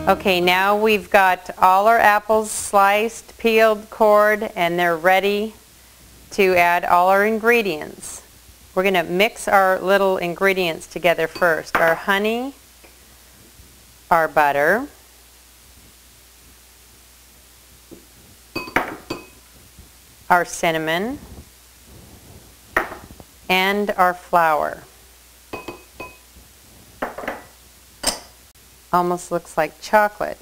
Okay, now we've got all our apples sliced, peeled, cored, and they're ready to add all our ingredients. We're going to mix our little ingredients together first. Our honey, our butter, our cinnamon, and our flour. Almost looks like chocolate,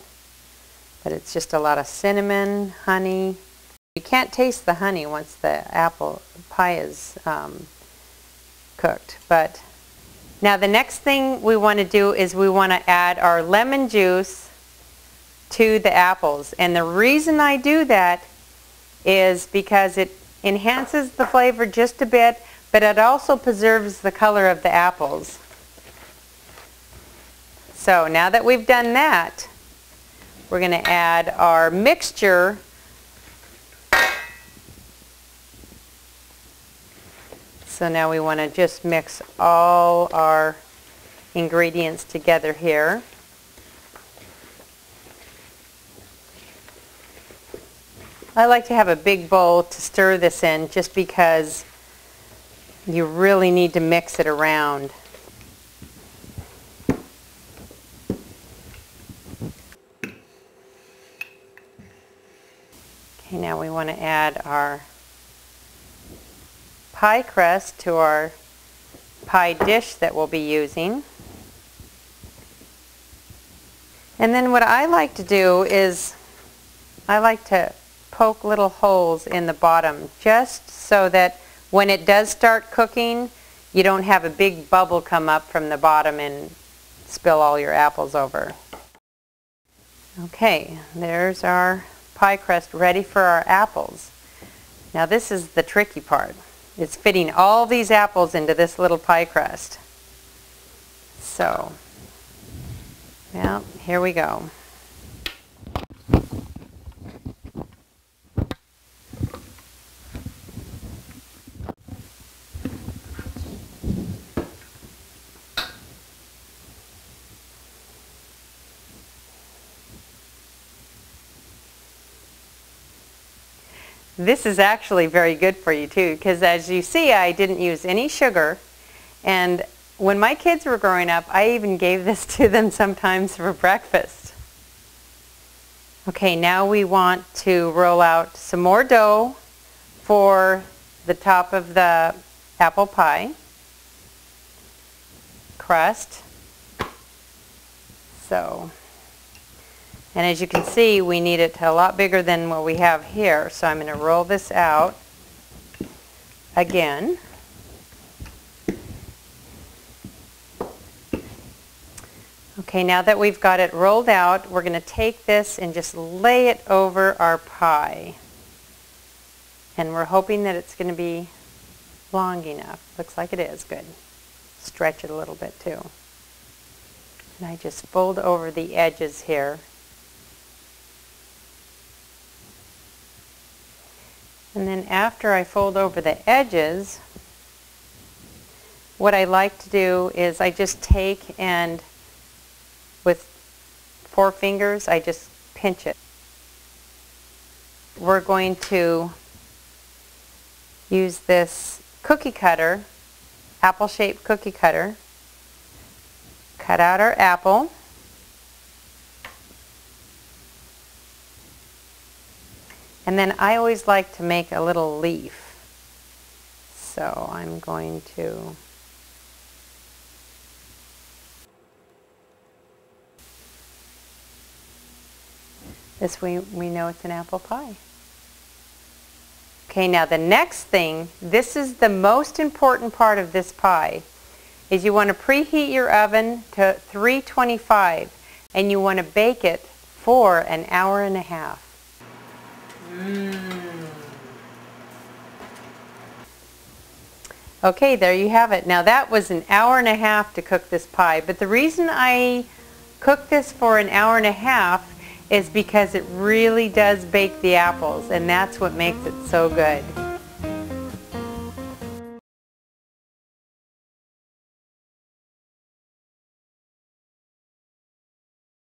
but it's just a lot of cinnamon, honey. You can't taste the honey once the apple pie is cooked. But now the next thing we want to do is we want to add our lemon juice to the apples. And the reason I do that is because it enhances the flavor just a bit, but it also preserves the color of the apples. So now that we've done that, we're going to add our mixture. So now we want to just mix all our ingredients together here. I like to have a big bowl to stir this in just because you really need to mix it around. Okay, now we want to add our pie crust to our pie dish that we'll be using. And then what I like to do is I like to poke little holes in the bottom just so that when it does start cooking, you don't have a big bubble come up from the bottom and spill all your apples over. Okay, there's our pie crust ready for our apples. Now this is the tricky part. It's fitting all these apples into this little pie crust. So, well, here we go. This is actually very good for you too, because as you see, I didn't use any sugar, and when my kids were growing up, I even gave this to them sometimes for breakfast. Okay, now we want to roll out some more dough for the top of the apple pie crust. And as you can see, we need it a lot bigger than what we have here. So I'm going to roll this out again. Okay, now that we've got it rolled out, we're going to take this and just lay it over our pie. And we're hoping that it's going to be long enough. Looks like it is. Good. Stretch it a little bit too. And I just fold over the edges here. And then after I fold over the edges, what I like to do is I just take and with 4 fingers, I just pinch it. We're going to use this cookie cutter, apple-shaped cookie cutter, cut out our apple. And then I always like to make a little leaf. So I'm going to this way we know it's an apple pie. Okay, now the next thing, this is the most important part of this pie, is you want to preheat your oven to 325 and you want to bake it for an hour and a half. Okay, there you have it. Now that was an hour and a half to cook this pie, but the reason I cooked this for an hour and a half is because it really does bake the apples, and that's what makes it so good.